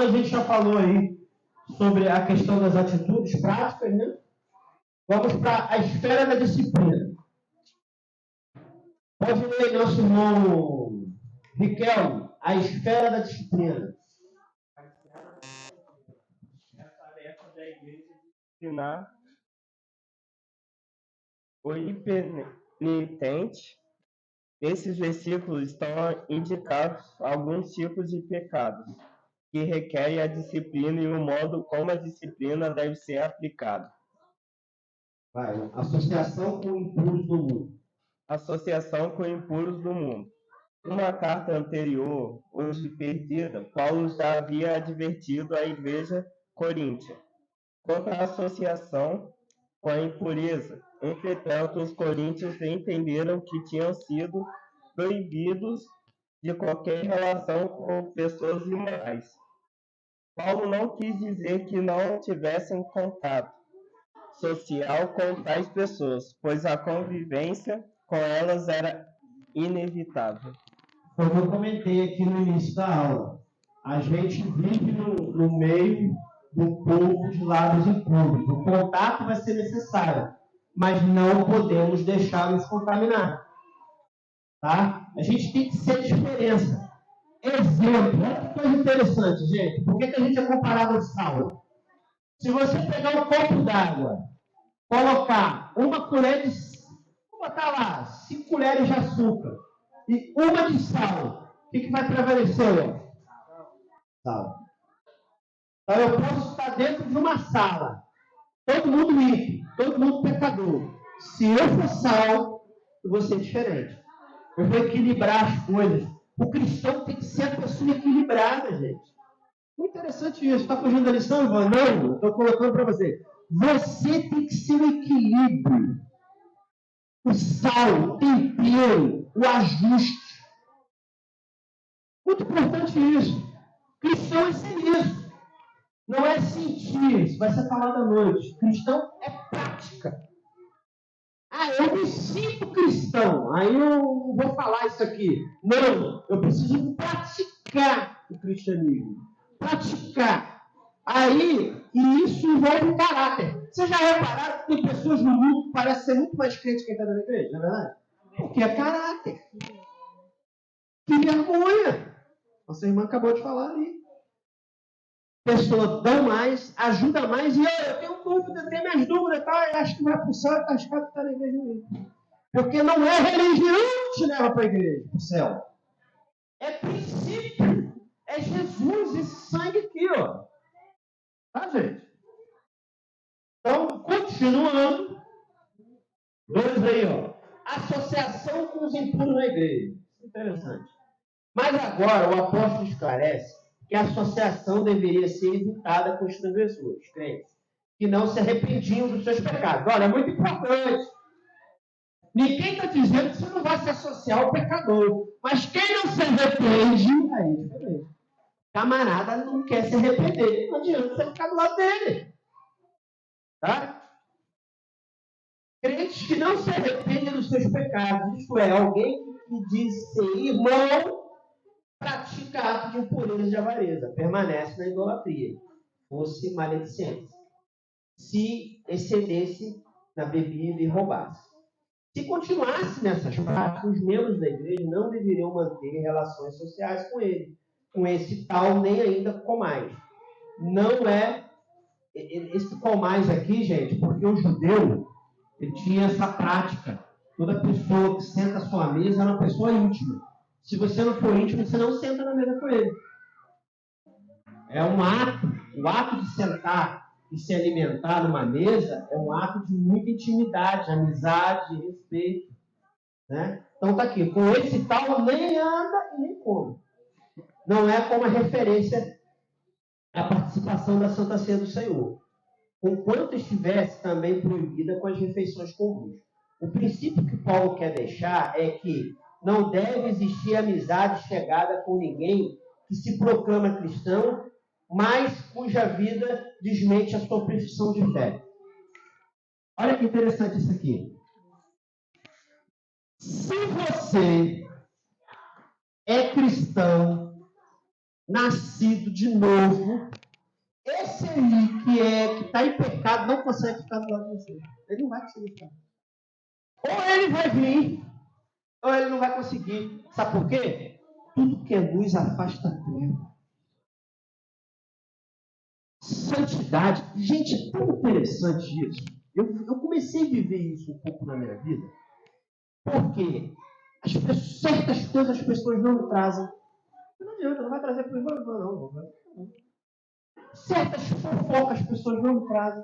semana a gente já falou aí sobre a questão das atitudes práticas, né? Vamos para a esfera da disciplina. Pode ler, nosso irmão Riquelme, a esfera da disciplina. É a tarefa da igreja de ensinar o impenitente. Nesses versículos estão indicados alguns tipos de pecados que requerem a disciplina e o modo como a disciplina deve ser aplicada. Associação com impuros do mundo. Associação com impuros do mundo. Uma carta anterior, hoje perdida, Paulo já havia advertido a igreja coríntia quanto à associação com a impureza. Entretanto, os coríntios entenderam que tinham sido proibidos de qualquer relação com pessoas imorais. Paulo não quis dizer que não tivessem contato social com tais pessoas, pois a convivência com elas era inevitável. Como eu comentei aqui no início da aula, a gente vive no meio do povo de lábios impuros. O contato vai ser necessário, mas não podemos deixá-los contaminar. Tá? A gente tem que ser a diferença. Exemplo, olha que coisa interessante, gente. Por que a gente é comparado ao sal? Se você pegar um copo d'água, colocar uma colher de... Vou botar lá, 5 colheres de açúcar e uma de sal, o que vai prevalecer? Sal. Então eu posso estar dentro de uma sala, todo mundo ímpio, todo mundo pecador. Se eu for sal, eu vou ser diferente. Eu vou equilibrar as coisas. O cristão tem que ser a pessoa equilibrada, gente. Muito interessante isso. Está fugindo da lição, Ivan? Não, estou colocando para você. Você tem que ser o equilíbrio. O sal, o tempero, o ajuste. Muito importante isso. Cristão é ser isso. Não é sentir, isso vai ser falado à noite. Cristão é prática. Eu me sinto cristão. Aí eu vou falar isso aqui. Não, eu preciso praticar o cristianismo. Praticar. Aí, e isso envolve caráter. Vocês já repararam que tem pessoas no mundo que parecem ser muito mais crentes que quem está na igreja, não é verdade? Porque é caráter. Que vergonha! Nossa irmã acabou de falar ali. Pessoas dão mais, ajuda mais, e eu tenho dúvida, tenho minhas dúvidas, tá? Eu acho que vai para o céu e está escado que está na igreja mesmo. Porque não é religião que te leva para a igreja, para o céu. É princípio. É Jesus, esse sangue aqui, ó. Tá, gente? Então, continuando. 2 aí, ó. Associação com os impuros na igreja. Interessante. Mas agora o apóstolo esclarece que a associação deveria ser evitada com os transgressores, crentes, que não se arrependiam dos seus pecados. Olha, é muito importante. Ninguém está dizendo que você não vai se associar ao pecador. Mas quem não se arrepende, aí é diferente. Camarada não quer se arrepender. Não adianta você ficar do lado dele. Tá? Crentes que não se arrependem dos seus pecados. Isto é, alguém que diz ser irmão, pratica ato de impureza e de avareza. Permanece na idolatria. Fosse maledicente. Se excedesse na bebida e roubasse. Se continuasse nessas práticas, os membros da igreja não deveriam manter relações sociais com ele, com esse tal, nem ainda com mais. Não é esse com mais aqui, gente, porque o judeu ele tinha essa prática. Toda pessoa que senta à sua mesa é uma pessoa íntima. Se você não for íntimo, você não senta na mesa com ele. É um ato, o ato de sentar e se alimentar numa mesa é um ato de muita intimidade, amizade, respeito. Né? Então está aqui, com esse tal nem anda e nem come. Não é como a referência à participação da Santa Ceia do Senhor. Conquanto estivesse também proibida com as refeições comuns. O princípio que Paulo quer deixar é que não deve existir amizade chegada com ninguém que se proclama cristão, mas cuja vida desmente a sua profissão de fé. Olha que interessante isso aqui. Se você é cristão, nascido de novo, esse aí que está em pecado não consegue ficar do lado de você. Ele não vai conseguir ficar. Ou ele vai vir, ou ele não vai conseguir. Sabe por quê? Tudo que é luz afasta a treva. Santidade. Gente, é tão interessante isso. Eu comecei a viver isso um pouco na minha vida. Porque certas coisas as pessoas não me trazem. Não adianta, não vai trazer para o irmão, não. Certas fofocas as pessoas não me trazem.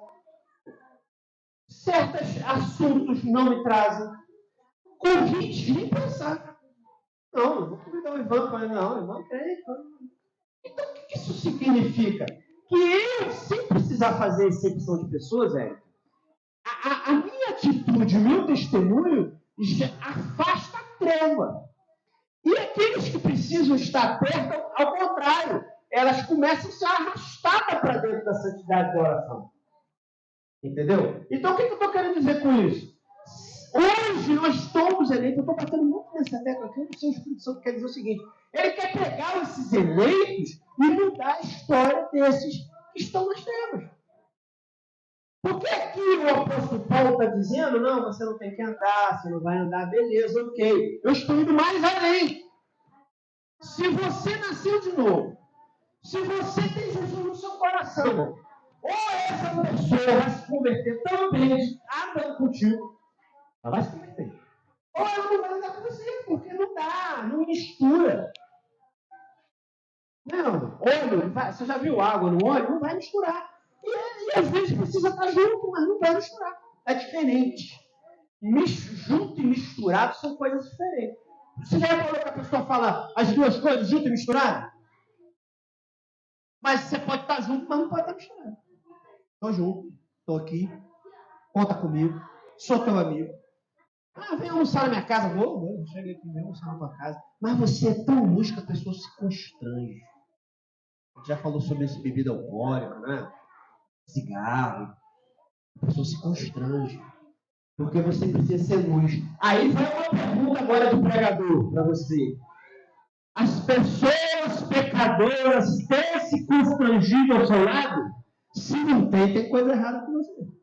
Certos assuntos não me trazem. Convite, nem pensar. Não vou convidar o Ivan para não, Ivan crente. Então, o que isso significa? Que eu, sem precisar fazer excepção de pessoas, a minha atitude, o meu testemunho, já afasta a treva. E aqueles que precisam estar perto, ao contrário, elas começam a ser arrastadas para dentro da santidade da oração. Entendeu? Então, o que eu estou querendo dizer com isso? Hoje nós somos eleitos, eu estou batendo muito nessa tecla aqui, o seu Espírito Santo quer dizer o seguinte: ele quer pegar esses eleitos e mudar a história desses que estão nas trevas. Porque aqui o apóstolo Paulo está dizendo, não, você não tem que andar, você não vai andar, beleza, ok. Eu estou indo mais além. Se você nasceu de novo, se você tem Jesus no seu coração, ou essa pessoa vai se converter também, andando contigo, ela vai se converter. Ou ela não vai andar com você, porque não dá, não mistura. Não, óleo, você já viu água no óleo? Não vai misturar. E às vezes precisa estar junto, mas não vai misturar. É diferente. Junto e misturado são coisas diferentes. Você já falou que a pessoa fala as duas coisas junto e misturado? Mas você pode estar junto, mas não pode estar misturado. Estou junto, estou aqui, conta comigo, sou teu amigo. Vem almoçar na minha casa, vou, chega aqui, vem almoçar na tua casa. Mas você é tão luz que a pessoa se constrange. A gente já falou sobre isso, bebida alcoólica, né? Cigarro. A pessoa se constrange. Porque você precisa ser luz. Aí vai uma pergunta agora do pregador para você. As pessoas pecadoras têm se constrangido ao seu lado? Se não tem coisa errada com você.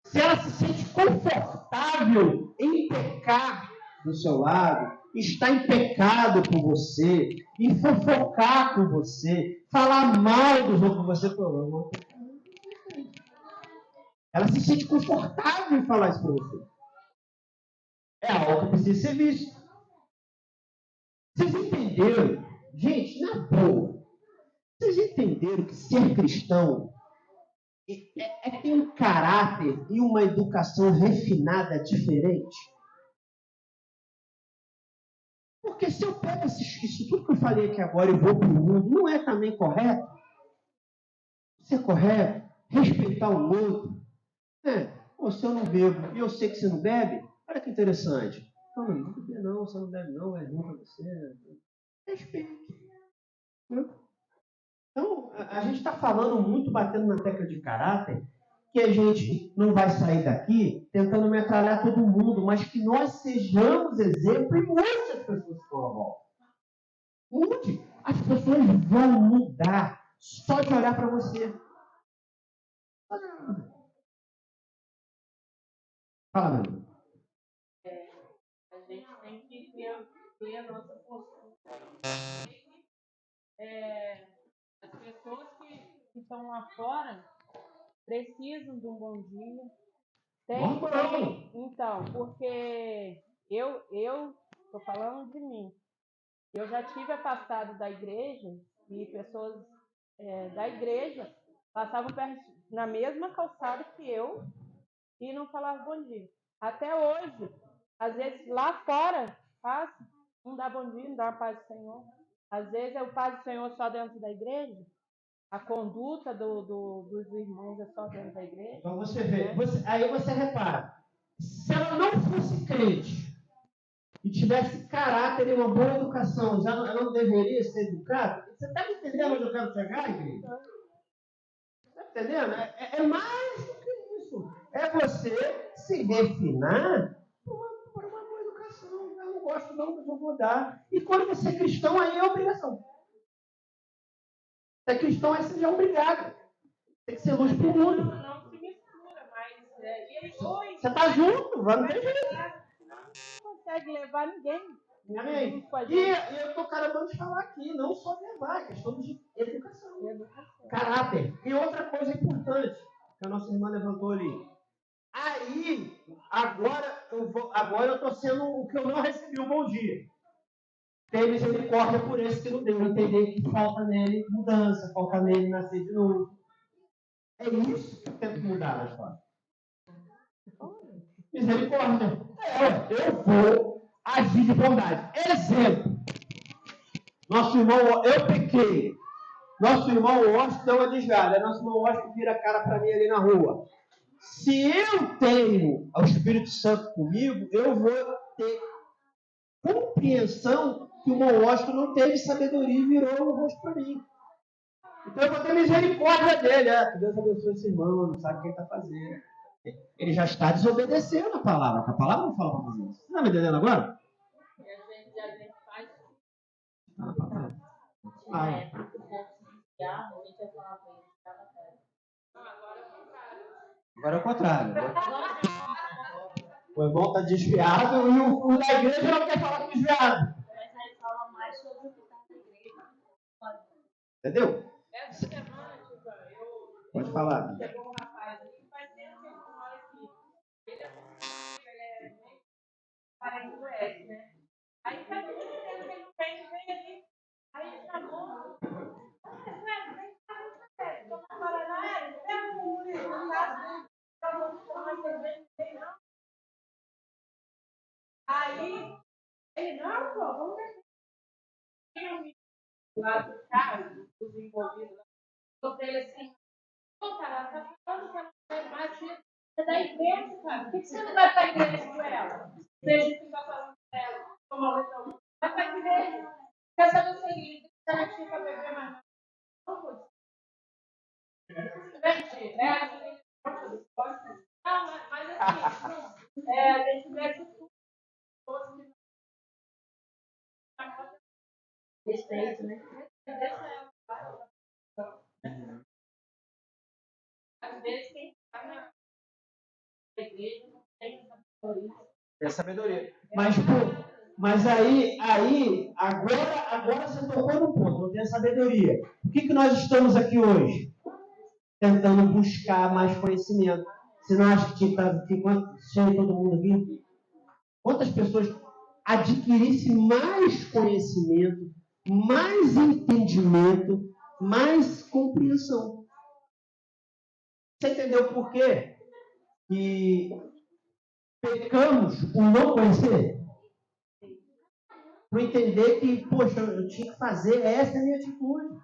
Se ela se sente confortável em pecar do seu lado, estar em pecado com você, em fofocar com você, falar mal dos outros com você, pô, ela se sente confortável em falar isso para você. É algo que precisa ser visto. Vocês entenderam? Gente, na boa. Vocês entenderam que ser cristão é ter um caráter e uma educação refinada diferente? Porque se eu pego isso tudo que eu falei aqui agora e vou para o mundo, não é também correto? Ser correto, respeitar o outro. Ou se eu não bebo e eu sei que você não bebe, olha que interessante. Não bebe não, você não bebe não, é ruim para você. Respeito. Então, a gente está falando muito, batendo na tecla de caráter, que a gente não vai sair daqui tentando metralhar todo mundo, mas que nós sejamos exemplo e mude as pessoas que estão à volta. Mude. As pessoas vão mudar só de olhar para você. Fala, meu irmão. A gente tem que ter a nossa postura. As pessoas que estão lá fora precisam de um bom dia. Então, porque eu estou falando de mim. Eu já tive afastado da igreja e pessoas da igreja passavam na mesma calçada que eu e não falavam bom dia. Até hoje, às vezes lá fora, passa, não dá bom dia, não dá a paz do Senhor. Às vezes é o paz do Senhor só dentro da igreja. A conduta dos irmãos é só dentro da igreja. Então você vê, aí você repara, se ela não fosse crente e tivesse caráter e uma boa educação, ela não deveria ser educada? Você está me entendendo onde eu quero chegar, igreja? Está entendendo? É mais do que isso. É você se refinar por uma boa educação. não gosto não, mas eu vou dar. E quando você é cristão, aí é obrigação. Se é cristão, aí você já é obrigado. Tem que ser luz para o mundo. Não se mistura, mas você está junto, vai no jeito. Não consegue levar ninguém. Amém. E eu estou acabando de falar aqui, não só levar, é questão de educação. Caráter. E outra coisa importante, que a nossa irmã levantou ali. Aí, agora eu estou sendo o que eu não recebi um bom dia. Ter misericórdia por esse que não deu. Entender que falta nele mudança, falta nele nascer de novo. É isso que eu tento mudar na história. Misericórdia. Eu vou agir de bondade. Exemplo. Nosso irmão, eu pequei. Nosso irmão Washington deu uma desviada. Nosso irmão Washington vira a cara para mim ali na rua. Se eu tenho o Espírito Santo comigo, eu vou ter compreensão que o irmão Washington não teve sabedoria e virou o rosto para mim. Então eu vou ter misericórdia dele. Que Deus abençoe esse irmão, não sabe o que ele está fazendo. Ele já está desobedecendo a palavra, porque a palavra não fala para fazer isso. Você está me entendendo agora? E a gente faz. Está na palavra. Na época que o povo se desviava, a gente ia falar para ele, ficava sério. Agora é o contrário. O irmão está desviado e o da igreja não quer falar com o desviado. Mas aí fala mais sobre o que está na igreja. Entendeu? Essa semana, Pode falar. chegou um rapaz ali que faz tempo que ele mora aqui. Ele é meio parente do Ed, né? Aí faz muito tempo que ele não vem ali. Aí ele chamou. Aí, ele, não, pô, vamos ver. Lá do cara, dos envolvidos, eu falei assim, pô, cara, ela tá falando que ela não é mais é da igreja, cara. Por que você não vai pra igreja com ela? Deixa ficar falando com ela. Vai pra igreja. Quer saber o seguinte? Se ela fica bebendo mais não, pô. Gente, mas assim, a gente mexe tudo. Respeito, né? Às vezes quem está na igreja não tem sabedoria. É sabedoria. Mas aí agora você tocou no ponto, não tem sabedoria. Por que nós estamos aqui hoje? Tentando buscar mais conhecimento. Você não acha que chega todo mundo aqui? Quantas pessoas adquirissem mais conhecimento, mais entendimento, mais compreensão? Você entendeu por quê? Que pecamos por não conhecer? Por entender que, poxa, eu tinha que fazer, essa é a minha atitude.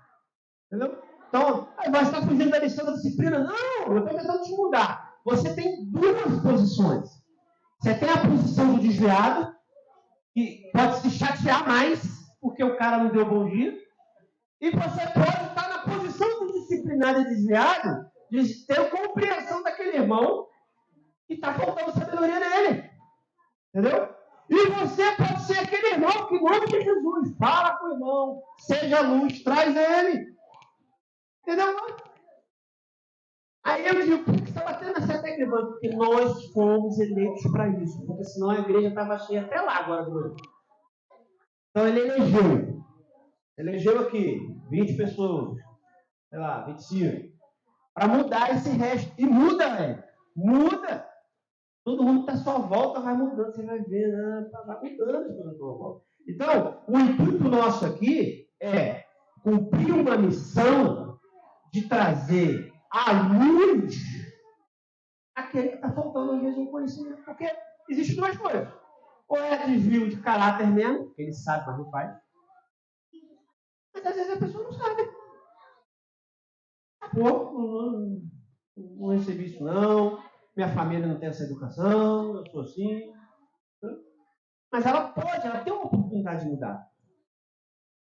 Entendeu? Então, você está fugindo da lição da disciplina? Não, eu estou tentando te mudar. Você tem duas posições. Você tem a posição do desviado, que pode se chatear mais, porque o cara não deu bom dia. E você pode estar na posição do disciplinado e desviado, de ter compreensão daquele irmão que está faltando sabedoria nele. Entendeu? E você pode ser aquele irmão que, em nome de Jesus, fala com o irmão, seja luz, traz ele. Entendeu? Aí eu digo, por que você está batendo nessa tecla, irmão? Porque nós fomos eleitos para isso. Porque senão a igreja estava cheia até lá agora do ano. Então ele elegeu. Elegeu aqui 20 pessoas. Sei lá, 25. Para mudar esse resto. E muda, velho. Muda. Todo mundo que está à sua volta vai mudando. Você vai ver, né? Vai mudando a sua volta. Então, o intuito nosso aqui é cumprir uma missão de trazer à luz aquele que está faltando às vezes um conhecimento. Porque existem duas coisas. Ou é desvio de caráter mesmo, que ele sabe, mas não faz. Mas às vezes a pessoa não sabe. Pô, não recebi isso não, minha família não tem essa educação, eu sou assim. Mas ela tem uma oportunidade de mudar.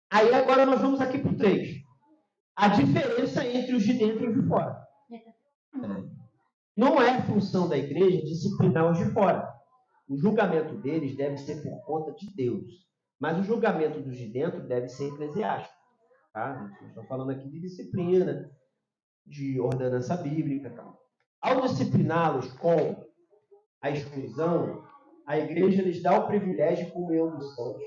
Aí agora nós vamos aqui para o 3. A diferença entre os de dentro e os de fora. Não é função da igreja disciplinar os de fora. O julgamento deles deve ser por conta de Deus, mas o julgamento dos de dentro deve ser eclesiástico. Tá? Nós estamos falando aqui de disciplina, de ordenança bíblica. Tá? Ao discipliná-los com a exclusão, a igreja lhes dá o privilégio de comunhão dos santos.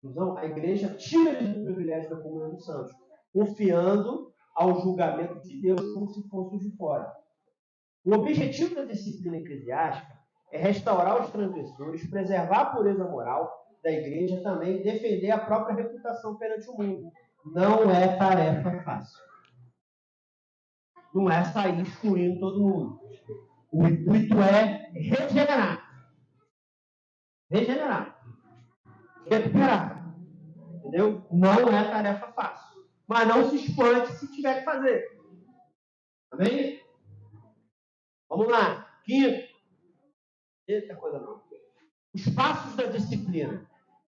Então, a igreja tira-lhes o privilégio da comunhão dos santos, confiando ao julgamento de Deus como se fosse os de fora. O objetivo da disciplina eclesiástica é restaurar os transgressores, preservar a pureza moral da igreja, também defender a própria reputação perante o mundo. Não é tarefa fácil. Não é sair excluindo todo mundo. O intuito é regenerar. Recuperar. Entendeu? Não é tarefa fácil. Mas não se espante se tiver que fazer. Amém? Vamos lá. Quinto. Eita coisa não. Os passos da disciplina.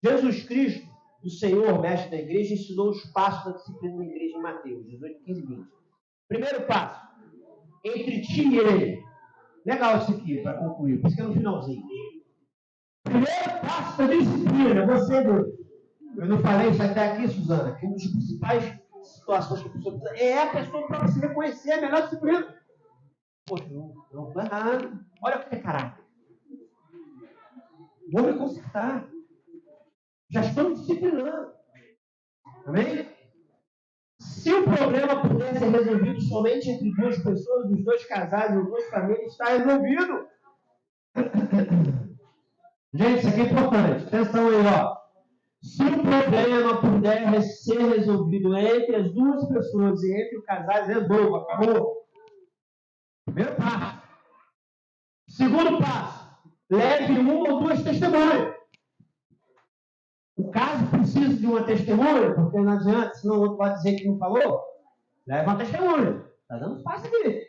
Jesus Cristo, o Senhor, mestre da igreja, ensinou os passos da disciplina na igreja em Mateus 18, 15 e 20. Primeiro passo. Entre ti e ele. Legal isso aqui, para concluir. Por isso que é no finalzinho. Primeiro passo da disciplina. Você, eu não falei isso até aqui, Suzana, que uma das principais situações que a pessoa precisa é a pessoa para se reconhecer a melhor disciplina. Poxa, não estou errado. Olha o que é caráter. Vou me consertar. Já estou me disciplinando. Amém? Se o problema puder ser resolvido somente entre duas pessoas, os dois casais, as duas famílias, está resolvido. Gente, isso aqui é importante. Atenção aí, ó. Se o problema puder ser resolvido entre as duas pessoas e entre os casais, resolva. Acabou. Primeiro passo. Segundo passo. Leve uma ou duas testemunhas. O caso precisa de uma testemunha, porque não adianta, senão o outro pode dizer que não falou. Leva uma testemunha. Está dando fácil aqui.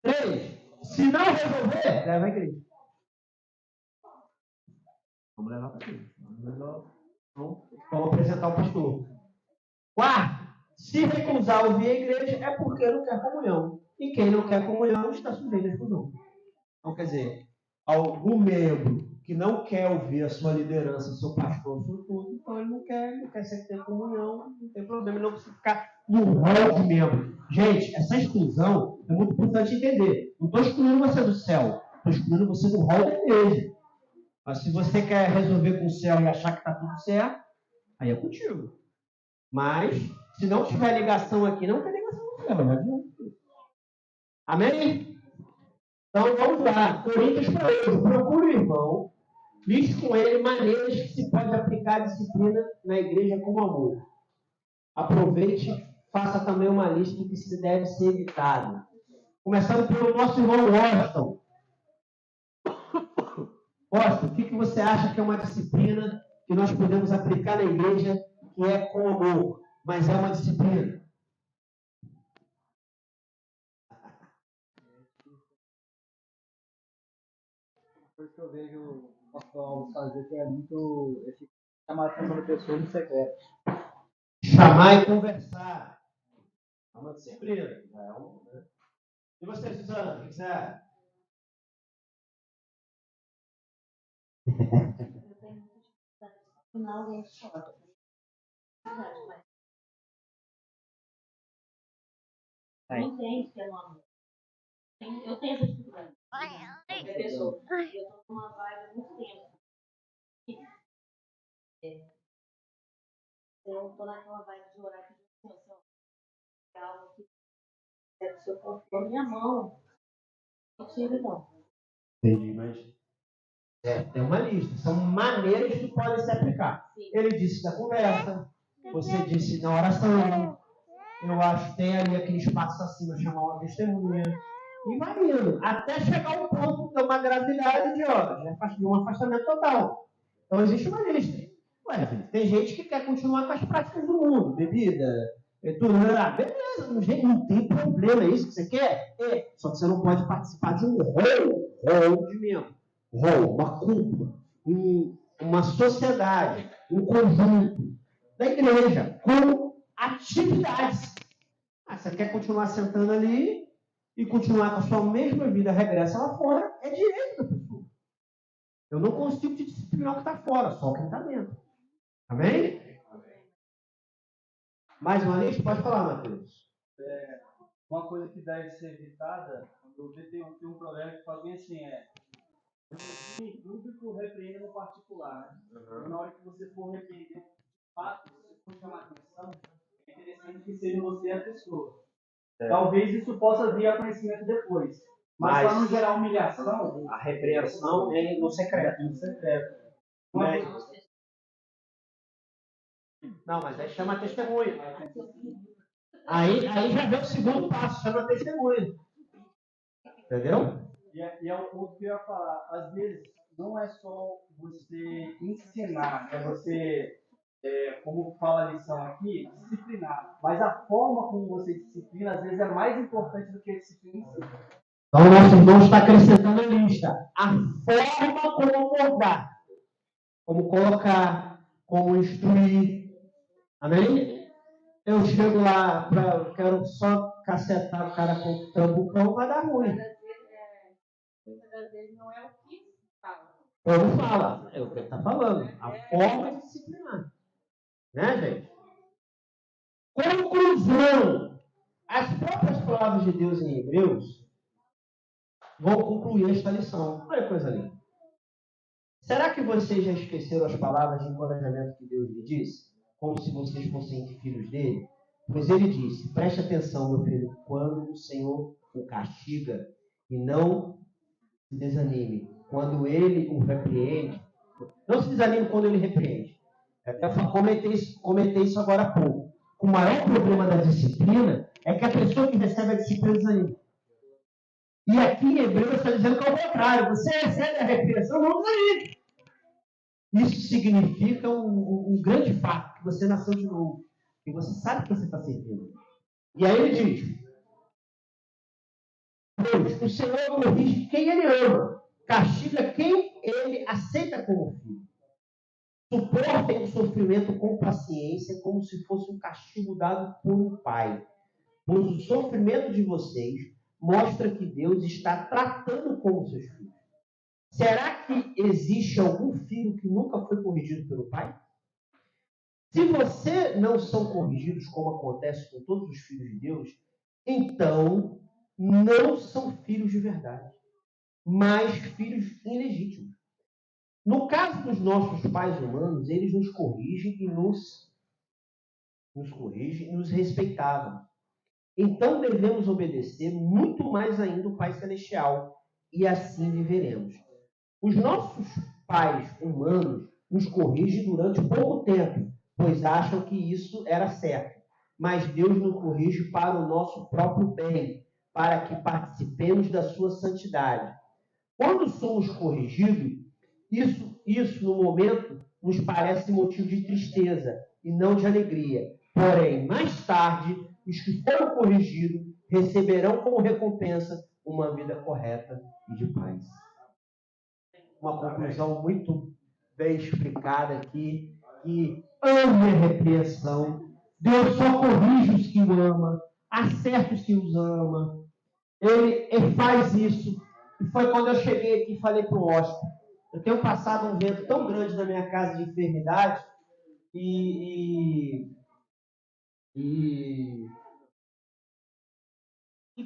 3. Se não resolver, leva a igreja. Vamos levar para aqui. Vamos apresentar o pastor. 4. Se recusar ouvir a igreja, é porque não quer comunhão. E quem não quer comunhão está sujeito à exclusão. Então, quer dizer, algum membro que não quer ouvir a sua liderança, seu pastor, seu tudo, então ele não quer sempre ter comunhão, não tem problema, ele não precisa ficar no rol de membro. Gente, essa exclusão é muito importante entender. Não estou excluindo você do céu, estou excluindo você do rol da igreja. Mas se você quer resolver com o céu e achar que está tudo certo, aí é contigo. Mas, se não tiver ligação aqui, não tem ligação com o céu, não adianta. Amém? Então, vamos lá. Coríntios para ele. Procure o irmão. Liste com ele maneiras que se pode aplicar a disciplina na igreja com amor. Aproveite, faça também uma lista do que se deve ser evitado. Começando pelo nosso irmão Washington. Washington, o que você acha que é uma disciplina que nós podemos aplicar na igreja que é com amor, mas é uma disciplina? Coisa que eu vejo o pastor fazer que é muito esse chamar a atenção da pessoa no secreto. Chamar e conversar. É uma disciplina. E você, Suzana, o que você acha? Eu tenho muita dificuldade de ensinar alguém que chora. Não entende que é um amor. Eu tenho essa dificuldade. Qualquer pessoa. Eu estou numa vibe há muito tempo. Eu estou naquela vibe de orar que é algo que é do seu corpo na minha mão. Não tiro, não. Entendi, mas tem uma lista. São maneiras que podem se aplicar. Sim. Ele disse na conversa, você disse na oração. Eu acho que tem ali aquele espaço acima, chamar uma testemunha. E vai indo, até chegar ao ponto de uma gravidade de um afastamento total. Então existe uma lista. Ué, tem gente que quer continuar com as práticas do mundo, bebida, tudo, beleza, não tem problema, é isso que você quer? É, só que você não pode participar de um rol de membro. Rol, uma cúpula, uma sociedade, um conjunto da igreja, com atividades. Você quer continuar sentando ali e continuar com a sua mesma vida regressa lá fora, é direito da pessoa. Eu não consigo te disciplinar o que está fora, só quem está dentro. Amém? Mais uma vez, pode falar, Matheus. Uma coisa que deve ser evitada, quando eu tem um problema que faz bem assim, em público repreenda no particular. Né? Então, na hora que você for repreender de fato, se você for chamar atenção, é interessante que seja você a pessoa. Talvez isso possa vir a conhecimento depois. Mas para não gerar humilhação, a repreensão é no secreto. No secreto. Não, mas aí chama testemunha. Aí já vem o segundo passo, chama testemunha. Entendeu? E é o ponto que eu ia falar. Às vezes, não é só você ensinar, é você, como fala a lição aqui, disciplinar. Mas a forma como você disciplina, às vezes, é mais importante do que a disciplina em si. Então, o nosso irmão está acrescentando a lista. A forma como abordar, como colocar, como instruir. Amém? Eu chego lá, eu quero só cacetar o cara com o trambucão, vai dar ruim. Muitas das vezes não é o que fala. Como fala, é o que ele está falando. A forma de disciplinar. Né, gente? Conclusão. As próprias palavras de Deus em Hebreus vão concluir esta lição. Olha que coisa linda. Será que vocês já esqueceram as palavras de encorajamento que Deus lhe disse? Como se vocês fossem filhos dele? Pois ele disse, preste atenção, meu filho, quando o Senhor o castiga e não se desanime. Quando ele o repreende, não se desanime quando ele repreende. Até comentei isso agora há pouco. O maior problema da disciplina é que a pessoa que recebe a disciplina desanima. E aqui em Hebreus está dizendo que é o contrário. Você recebe a repreensão, não desanime. Isso significa um grande fato, que você nasceu de novo. Que você sabe que você está servindo. E aí ele diz, Deus, o Senhor corrige quem ele ama, castiga quem ele aceita como filho. Suportem o sofrimento com paciência, como se fosse um castigo dado por um pai. Pois o sofrimento de vocês mostra que Deus está tratando com os seus filhos. Será que existe algum filho que nunca foi corrigido pelo pai? Se você não são corrigidos, como acontece com todos os filhos de Deus, então não são filhos de verdade, mas filhos ilegítimos. No caso dos nossos pais humanos, eles nos corrigem e nos corrigem e nos respeitavam. Então devemos obedecer muito mais ainda o Pai Celestial, e assim viveremos. Os nossos pais humanos nos corrigem durante pouco tempo, pois acham que isso era certo. Mas Deus nos corrige para o nosso próprio bem, para que participemos da sua santidade. Quando somos corrigidos, isso no momento nos parece motivo de tristeza e não de alegria. Porém, mais tarde, os que foram corrigidos receberão como recompensa uma vida correta e de paz. Uma conclusão muito bem explicada aqui, que ame a repreensão. Deus só corrige os que o ama, acerta os que os ama. Ele faz isso. E foi quando eu cheguei aqui e falei para o Oscar. Eu tenho passado um vento tão grande na minha casa de enfermidade e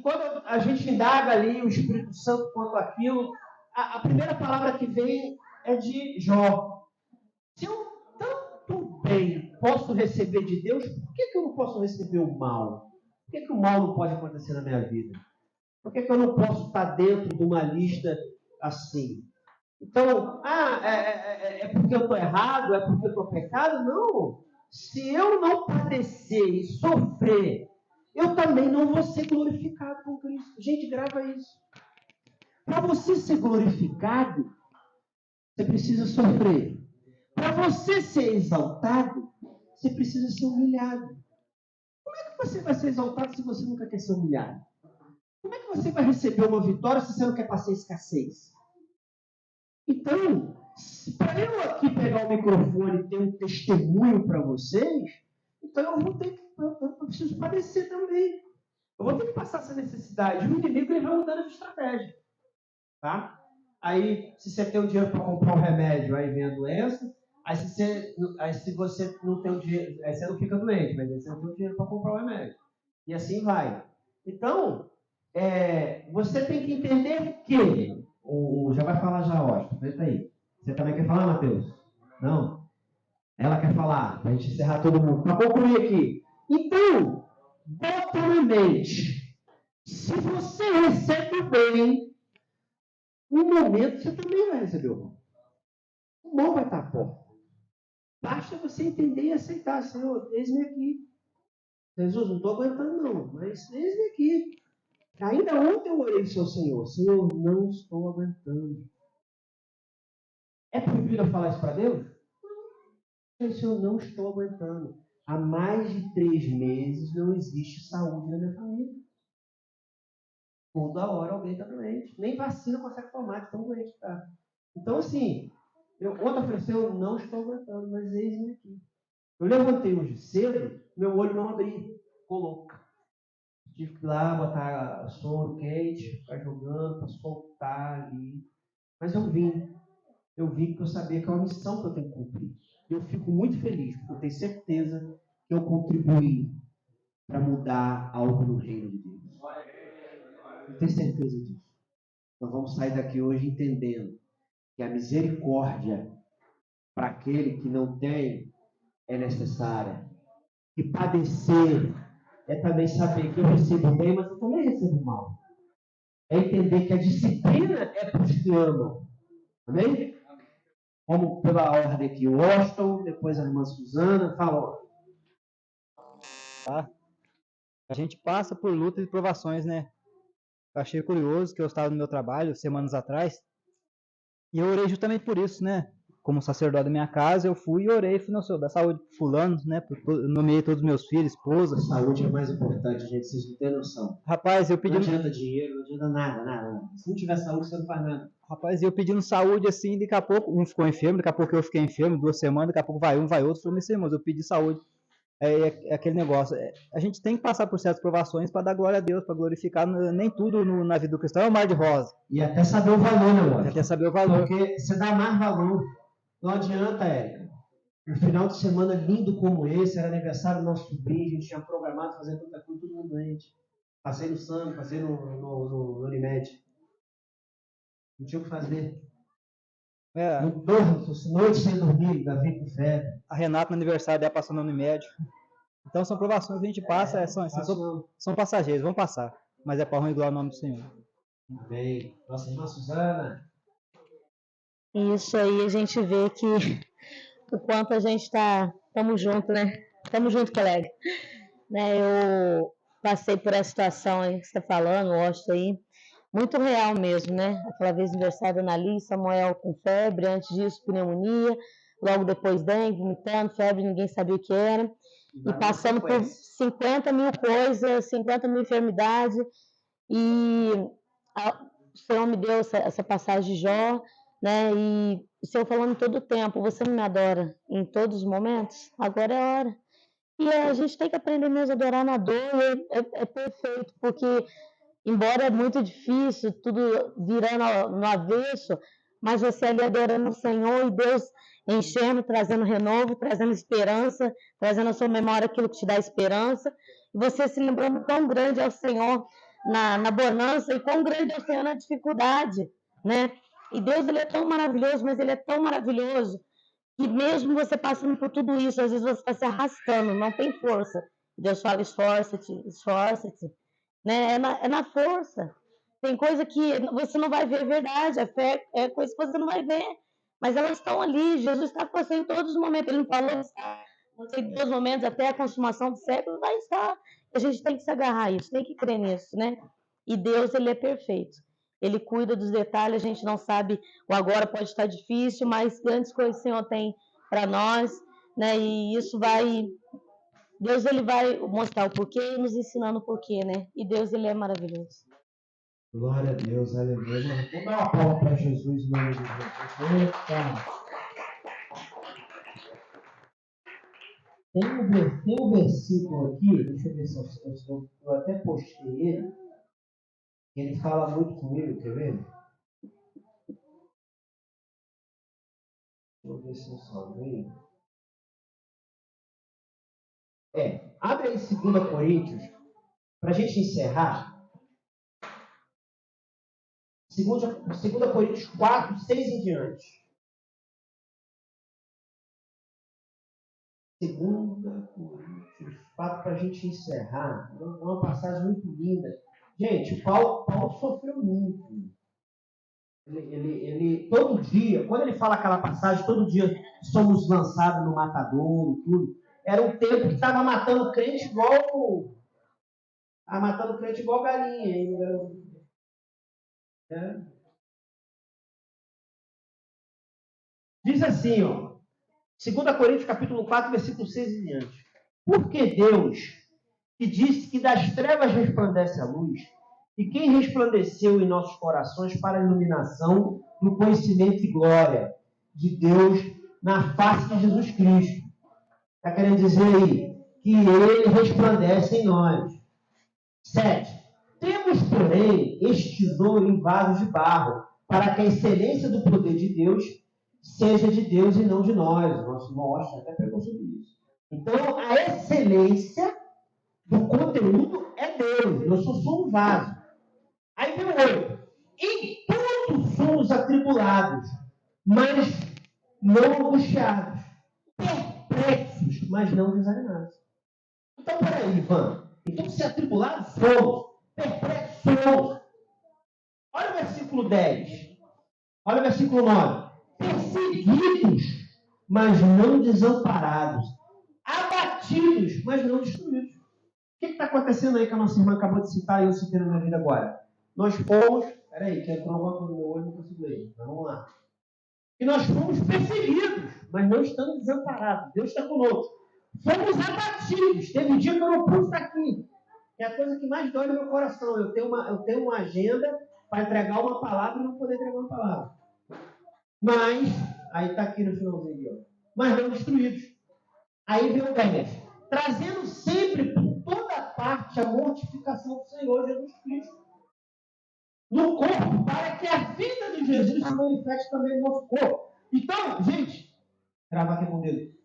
quando a gente indaga ali o Espírito Santo quanto aquilo, a primeira palavra que vem é de Jó. Se eu tanto bem posso receber de Deus, por que eu não posso receber o mal? Por que o mal não pode acontecer na minha vida? Por que eu não posso estar dentro de uma lista assim? Então, é porque eu estou errado? É porque eu estou pecado? Não. Se eu não padecer e sofrer, eu também não vou ser glorificado com Cristo. Gente, grava isso. Para você ser glorificado, você precisa sofrer. Para você ser exaltado, você precisa ser humilhado. Como é que você vai ser exaltado se você nunca quer ser humilhado? Como é que você vai receber uma vitória se você não quer passar escassez? Então, para eu aqui pegar o microfone e ter um testemunho para vocês, então eu preciso padecer também. Eu vou ter que passar essa necessidade. O inimigo ele vai mudando de estratégia. Tá? Aí, se você tem o dinheiro para comprar um remédio, aí vem a doença. Aí, se você não tem o dinheiro, aí você não fica doente, mas aí você não tem o dinheiro para comprar o remédio. E assim vai. Então, você tem que entender que... já vai falar já, ó. Aproveita aí. Você também quer falar, Matheus? Não? Ela quer falar, para a gente encerrar todo mundo. Para concluir aqui. Então, bota na mente. Se você recebe bem, no momento você também vai receber o mal. O mal vai estar à porta. Basta você entender e aceitar. Senhor, eis-me aqui. Jesus, não estou aguentando não, mas eis-me aqui. Ainda ontem eu orei ao Senhor. Senhor, não estou aguentando. É proibido eu falar isso para Deus? Não. Senhor, não estou aguentando. Há mais de 3 meses não existe saúde na minha família. Toda hora alguém está doente. Nem vacina consegue tomar, de tão doente que está. Então, assim, ontem eu falei, eu não estou aguentando, mas eis-me aqui. Eu levantei hoje cedo, meu olho não abria, ficou louco. Tive que ir lá, botar soro quente, ficar jogando, para soltar ali. Mas eu vim porque eu sabia que é uma missão que eu tenho que cumprir. E eu fico muito feliz, porque eu tenho certeza que eu contribuí para mudar algo no reino de Deus. Eu tenho certeza disso. Nós vamos sair daqui hoje entendendo que a misericórdia para aquele que não tem é necessária. E padecer é também saber que eu recebo bem, mas eu também recebo mal. É entender que a disciplina é para os que amam. Amém? Como pela ordem aqui, o Washington, depois a irmã Suzana, fala. Tá? A gente passa por lutas e provações, né? Eu achei curioso que eu estava no meu trabalho semanas atrás e eu orei justamente por isso, né? Como sacerdote da minha casa, eu fui e orei, falei, não, Senhor, dá saúde pro fulano, né? Nomeei todos os meus filhos, esposa. Saúde é mais importante, gente, vocês não têm noção. Rapaz, eu pedi... Não adianta dinheiro, não adianta nada. Se não tiver saúde, você não faz nada. Rapaz, eu pedindo saúde assim, daqui a pouco um ficou enfermo, daqui a pouco eu fiquei enfermo, 2 semanas, daqui a pouco vai um, vai outro. Falei, assim, irmãos, eu pedi saúde. É aquele negócio. A gente tem que passar por certas provações para dar glória a Deus, para glorificar. Nem tudo na vida do cristão é um mar de rosa. E até saber o valor, né, Washington? Até saber o valor. Porque você dá mais valor. Não adianta, Érica. Um final de semana lindo como esse, era aniversário do nosso sobrinho, a gente tinha programado fazer tanta coisa, todo mundo doente. Passei no SAM, passei no Unimed. Não tinha o que fazer. Noite sem dormir, Davi com febre. A Renata no aniversário dela passando no médio. Então são provações que a gente passa, são passageiros, vão passar. Mas é para honra e glória ao nome do Senhor. Bem, nossa irmã Suzana. Isso aí a gente vê que o quanto a gente estamos juntos, né? Estamos juntos, colega. Né, eu passei por essa situação aí que você está falando, gosto aí. Muito real mesmo, né? Aquela vez aniversário da Anali, Samuel com febre, antes disso pneumonia, logo depois dengue, vomitando, febre, ninguém sabia o que era. E passando por 50 mil coisas, 50 mil enfermidades. E o Senhor me deu essa passagem de Jó, né? E o Senhor falando todo o tempo, você não me adora em todos os momentos? Agora é a hora. E a gente tem que aprender mesmo a adorar na dor, é perfeito, porque embora é muito difícil, tudo virando no avesso, mas você ali adorando o Senhor e Deus enchendo, trazendo renovo, trazendo esperança, trazendo à sua memória aquilo que te dá esperança, e você se lembrando quão grande é o Senhor na bonança e quão grande é o Senhor na dificuldade, né? E Deus, ele é tão maravilhoso, mas ele é tão maravilhoso que mesmo você passando por tudo isso, às vezes você está se arrastando, não tem força. Deus fala, esforça-te, esforça-te. Né? É na força. Tem coisa que você não vai ver, é verdade. A fé é coisa que você não vai ver. Mas elas estão ali. Jesus está com você em todos os momentos. Ele não falou em todos os momentos, até a consumação do século, vai estar. A gente tem que se agarrar a isso, tem que crer nisso, né? E Deus, ele é perfeito. Ele cuida dos detalhes, a gente não sabe, o agora pode estar difícil, mas grandes coisas o Senhor tem para nós, né? E isso vai... Deus, ele vai mostrar o porquê e nos ensinando o porquê, né? E Deus, ele é maravilhoso. Glória a Deus, aleluia. Vamos dar uma palma para Jesus, em nome de Jesus. Eita. Tem um versículo aqui, deixa eu ver se eu até postei ele. Ele fala muito comigo, quer ver? Deixa eu ver se eu salvei. Abre aí 2 Coríntios, para a gente encerrar. 2 Coríntios 4, 6 em diante. 2 Coríntios 4, para a gente encerrar. É uma passagem muito linda. Gente, Paulo sofreu muito. Ele todo dia, quando ele fala aquela passagem, todo dia somos lançados no matadouro, tudo. Era um tempo que estava matando crente igual galinha. Diz assim, 2 Coríntios capítulo 4, versículo 6 em diante. Porque Deus, que disse que das trevas resplandece a luz, e quem resplandeceu em nossos corações para a iluminação do conhecimento e glória de Deus na face de Jesus Cristo. Está querendo dizer aí que Ele resplandece em nós. 7. Temos, porém, este tesouro em vasos de barro, para que a excelência do poder de Deus seja de Deus e não de nós. O nosso irmão Austin até pegou sobre isso. Então, a excelência do conteúdo é Deus. Eu só sou um vaso. Aí vem o 8. Em tudo somos atribulados, mas não angustiados. Perplexos, mas não desanimados. Então, peraí, Ivan. Então, se atribulados somos, perplexos somos. Olha o versículo 10. Olha o versículo 9. Perseguidos, mas não desamparados. Abatidos, mas não destruídos. O que está acontecendo aí que a nossa irmã acabou de citar e eu citei na minha vida agora? Nós fomos... Peraí, que entrou uma coisa no meu olho e não consigo ler. Mas vamos lá. E nós fomos perseguidos, mas não estamos desamparados. Deus está conosco. Fomos abatidos. Teve um dia que eu não pude estar aqui. Que é a coisa que mais dói no meu coração. Eu tenho uma agenda para entregar uma palavra e não poder entregar uma palavra. Mas, aí está aqui no finalzinho, mas não destruídos. Aí vem o 10. Trazendo sempre por toda parte a mortificação do Senhor Jesus Cristo no corpo, para que a vida de Jesus se manifeste também no nosso corpo. Então, gente, grava aqui com o dedo.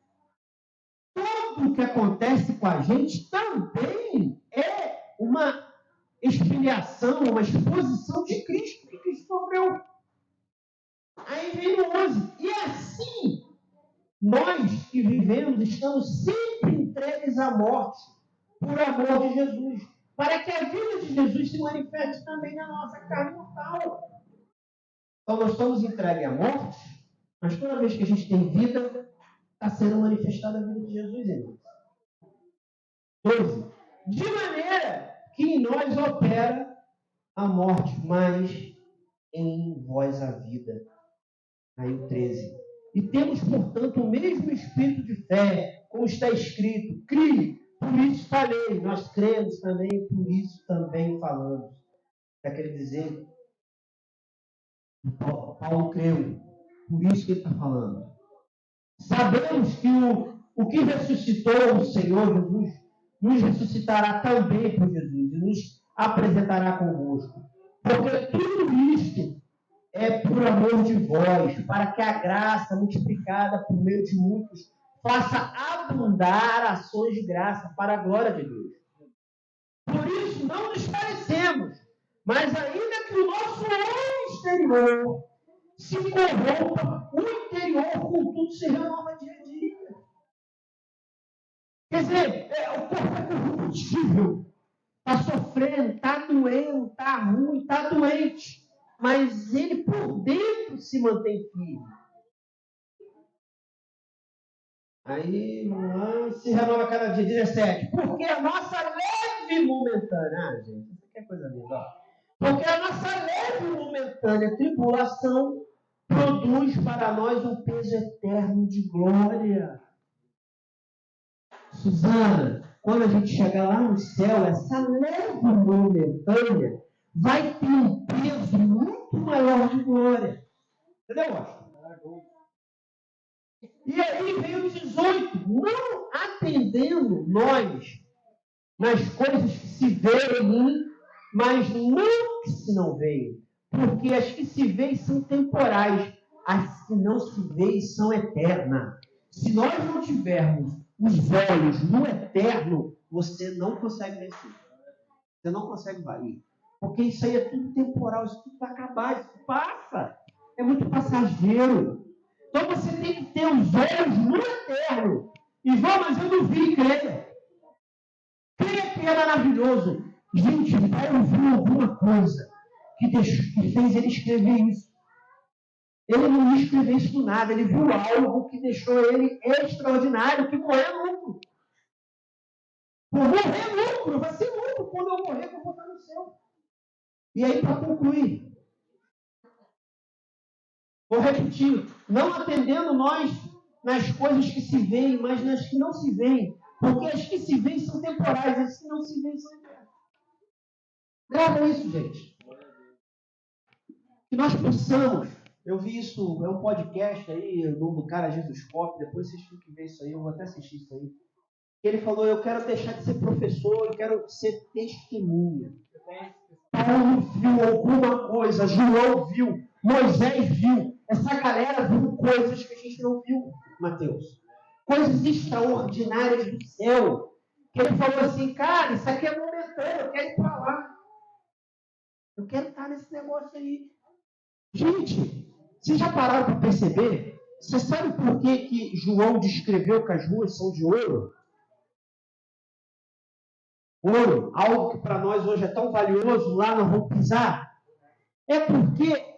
Tudo o que acontece com a gente também é uma expiação, uma exposição de Cristo, que Cristo sofreu. Aí vem o 11. E assim, nós que vivemos, estamos sempre entregues à morte, por amor de Jesus, para que a vida de Jesus se manifeste também na nossa carne mortal. Então, nós estamos entregues à morte, mas toda vez que a gente tem vida, está sendo manifestada a vida de Jesus em nós. 12. De maneira que em nós opera a morte, mas em vós a vida. Aí o 13. E temos, portanto, o mesmo espírito de fé, como está escrito, crie, por isso falei. Nós cremos também, por isso também falamos. Quer dizer, Paulo creu, por isso que ele está falando. Sabemos que o que ressuscitou o Senhor Jesus, nos ressuscitará também por Jesus e nos apresentará convosco. Porque tudo isto é por amor de vós, para que a graça multiplicada por meio de muitos faça abundar ações de graça para a glória de Deus. Por isso não nos parecemos, mas ainda que o nosso homem exterior se corrompa, o interior, contudo, se renova dia a dia. Quer dizer, o corpo é corruptível, está sofrendo, está doendo, está ruim, está doente. Mas ele por dentro se mantém firme. Aí, se renova cada dia. 17. Porque a nossa leve momentânea... gente, isso aqui é coisa linda. Porque a nossa leve momentânea tribulação produz para nós um peso eterno de glória. Suzana, quando a gente chegar lá no céu, essa leve momentânea vai ter um peso muito maior de glória. Entendeu, Washington? E aí veio o 18, não atendendo nós nas coisas que se veem, mas não que se não veem. Porque as que se veem são temporais, as que não se veem são eternas. Se nós não tivermos os olhos no eterno, você não consegue vencer. Você não consegue valer. Porque isso aí é tudo temporal, isso tudo vai acabar, isso passa. É muito passageiro. Então você tem que ter os olhos no eterno. E mas eu não vi, creia. Creia que é maravilhoso. Gente, Paulo viu alguma coisa que fez ele escrever isso. Ele não ia escrever isso do nada, ele viu algo que deixou ele extraordinário, que morrer lucro. Vou morrer lucro, vai ser lucro. Quando eu morrer, eu vou estar no céu. E aí, para concluir, vou repetir, não atendendo nós nas coisas que se veem, mas nas que não se veem. Porque as que se veem são temporais, as que não se veem são eternas. Grava isso, gente. Que nós possamos, eu vi isso, é um podcast aí, o nome do cara Jesus Cop, depois vocês têm que ver isso aí, eu vou até assistir isso aí. Ele falou, eu quero deixar de ser professor, eu quero ser testemunha. Paulo viu alguma coisa, João viu, Moisés viu, essa galera viu coisas que a gente não viu, Mateus. Coisas extraordinárias do céu. Que ele falou assim, cara, isso aqui é momentâneo, eu quero ir para lá. Eu quero estar nesse negócio aí. Gente, vocês já pararam para perceber? Você sabe por que João descreveu que as ruas são de ouro? Ouro, algo que para nós hoje é tão valioso, lá nós vamos pisar. É porque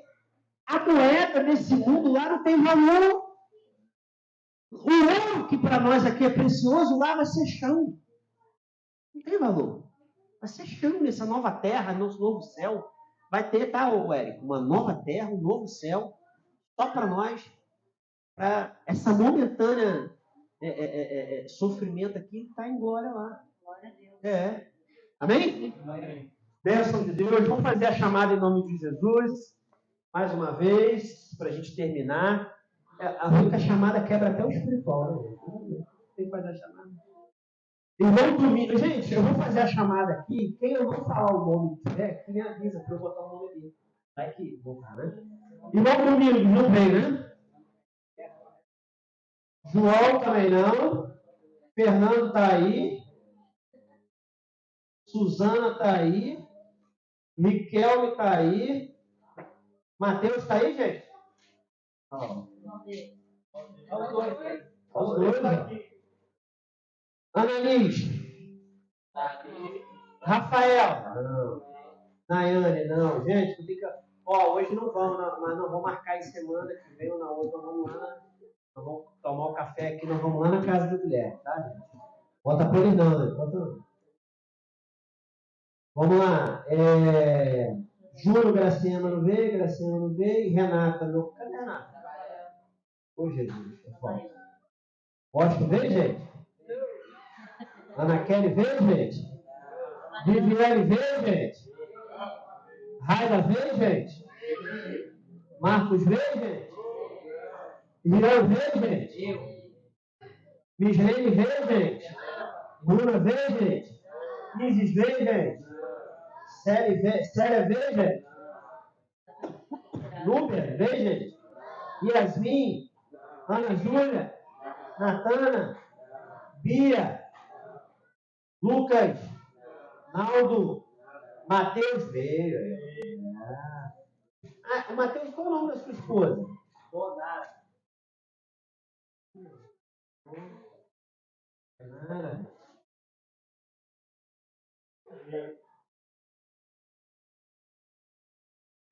a moeda desse mundo lá não tem valor. O ouro que para nós aqui é precioso, lá vai ser chão. Não tem valor. Vai ser chão nessa nova terra, nosso novo céu. Vai ter, tá, Érico? Uma nova terra, um novo céu. Só para nós, para essa momentânea sofrimento aqui, está em glória lá. Glória a Deus. Amém? Amém. Bênção de Deus. Vamos fazer a chamada em nome de Jesus. Mais uma vez, para a gente terminar. A única chamada quebra até o espiritual. Né? Tem que fazer a chamada. Irmão Domingo, gente, eu vou fazer a chamada aqui. Quem eu vou falar o nome tiver, que me avisa para eu botar o nome ali. Vai aqui, botar, né? Irmão Domingo, não vem, né? João também não. Fernando está aí. Suzana está aí. Riquelme está aí. Mateus está aí, gente? Os dois aqui. Ananias. Rafael. Não. Nayane, não. Gente, fica. Hoje não vamos, mas não vamos marcar em semana que vem ou na outra. Vamos lá. Nós vamos tomar o café aqui, nós vamos lá na casa do Guilherme, tá, gente? Bota por ele não, né? Bota não. Vamos lá. Júlio, Graciana não veio, Graciana não veio, Renata não. Cadê a Renata? Ô, Jesus, é falso. Pode ver, gente? Ana Kelly veio, gente? Viviane veio, gente? Raida veio, gente? Marcos veio, gente? Irã veio, gente? Mislene veio, gente? Bruna veio, gente? Isis veio, gente? Célia veio, gente? Núbia veio, gente? Yasmin, Ana Júlia, Natana, Bia, Lucas, Naldo, Mateus veio. O Mateus, qual o nome da sua esposa? Donara.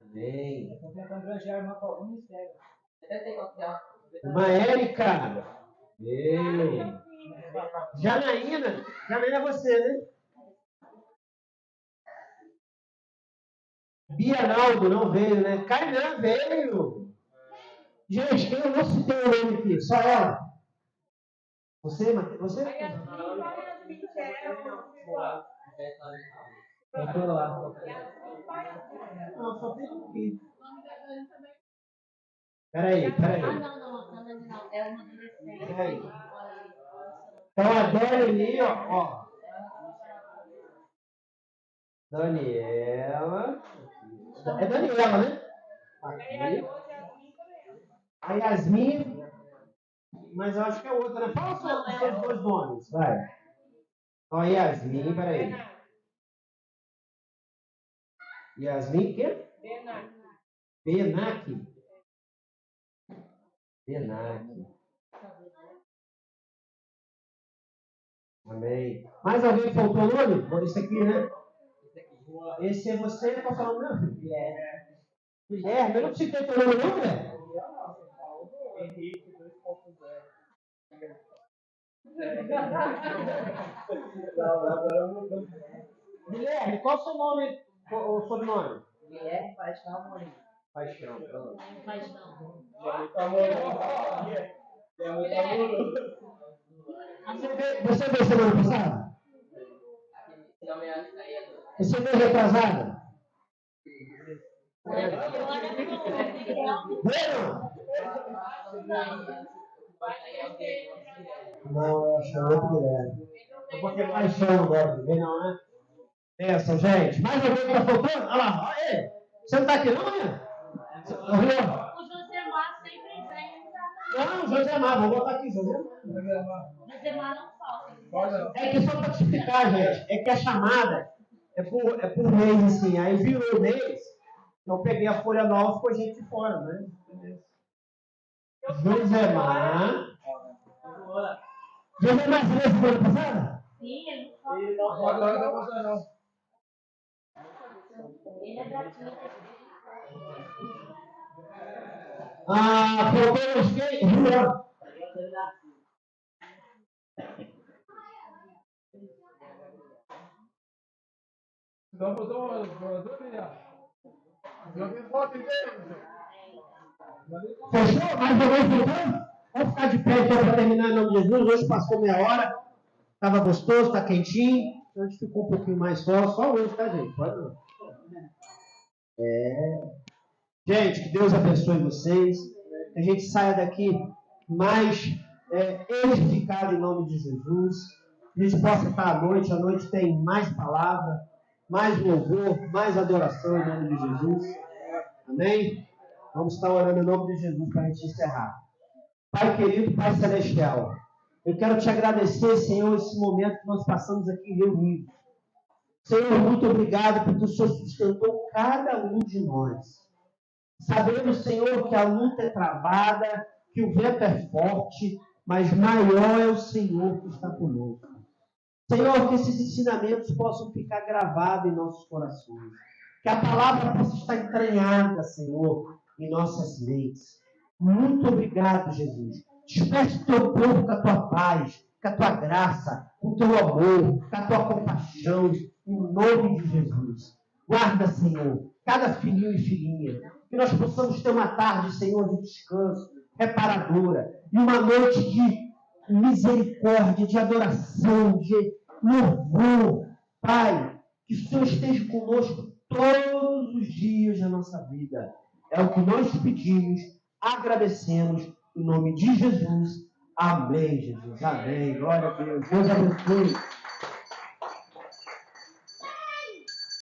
Amém. Estou tentando granjear uma para algum mistério. Uma Érica. Janaína. Janaína é você, né? Bia Naldo não veio, né? Kainan veio. Gente, quem eu não citei o nome aqui? Só ela. Você, Matheus? Você? Voltou lá. Não, só tem um aqui. Peraí. Ah, não. É uma Então a Dani ali, ó. Daniela. É Daniela, né? Aqui. A Yasmin. Mas eu acho que é outra, né? Fala os seus dois nomes, vai. Ó, Yasmin, peraí. Yasmin, o quê? Benac. Amém. Mais alguém faltou o nome? Esse aqui, né? Esse é você, qual é o nome, meu filho? Guilherme. Eu não citei teu nome, não, velho? Henrique 2.0. Guilherme, qual é o seu nome, o sobrenome? Guilherme Paixão Amorim. Paixão. Você veio semana passada? Você veio retrasada? Não, eu acho que é outro Guilherme. É porque é paixão agora, vem não, né? Pensa, gente. Mais alguém que tá faltando? Olha lá, olha ele. Você não tá aqui não, né? O Josemar sempre vem. Não, Josemar, vou botar aqui, Josemar. Josemar não falta. É que só para te explicar, gente, é que a chamada é por mês, assim. Aí virou mês, eu peguei a folha nova e ficou gente de fora, né? Josemar. Josemar, você veio semana passada? Sim, ele não falta. Ele não pode não. Ele é daqui. Faltou os quem? Juliano. Não botou uma Fechou? Mais alguém faltando? Vamos ficar de pé então para terminar em nome de Jesus. Hoje passou meia hora. Estava gostoso, está quentinho. A gente ficou um pouquinho mais só hoje, tá, gente? Pode não. Gente, que Deus abençoe vocês. Que a gente saia daqui mais edificado em nome de Jesus. Que a gente possa estar à noite. À noite tem mais palavra, mais louvor, mais adoração em nome de Jesus. Amém? Vamos estar orando em nome de Jesus para a gente encerrar. Pai querido, Pai celestial, eu quero te agradecer, Senhor, esse momento que nós passamos aqui reunidos. Senhor, muito obrigado porque o Senhor sustentou cada um de nós. Sabemos, Senhor, que a luta é travada, que o vento é forte, mas maior é o Senhor que está conosco. Senhor, que esses ensinamentos possam ficar gravados em nossos corações. Que a palavra possa estar entranhada, Senhor, em nossas mentes. Muito obrigado, Jesus. Desperte o teu povo com a tua paz, com a tua graça, com o teu amor, com a tua compaixão, em nome de Jesus. Guarda, Senhor, cada filhinho e filhinha. Que nós possamos ter uma tarde, Senhor, de descanso, reparadora. E uma noite de misericórdia, de adoração, de louvor. Pai, que o Senhor esteja conosco todos os dias da nossa vida. É o que nós te pedimos, agradecemos, em nome de Jesus. Amém, Jesus. Amém. Glória a Deus. Deus abençoe.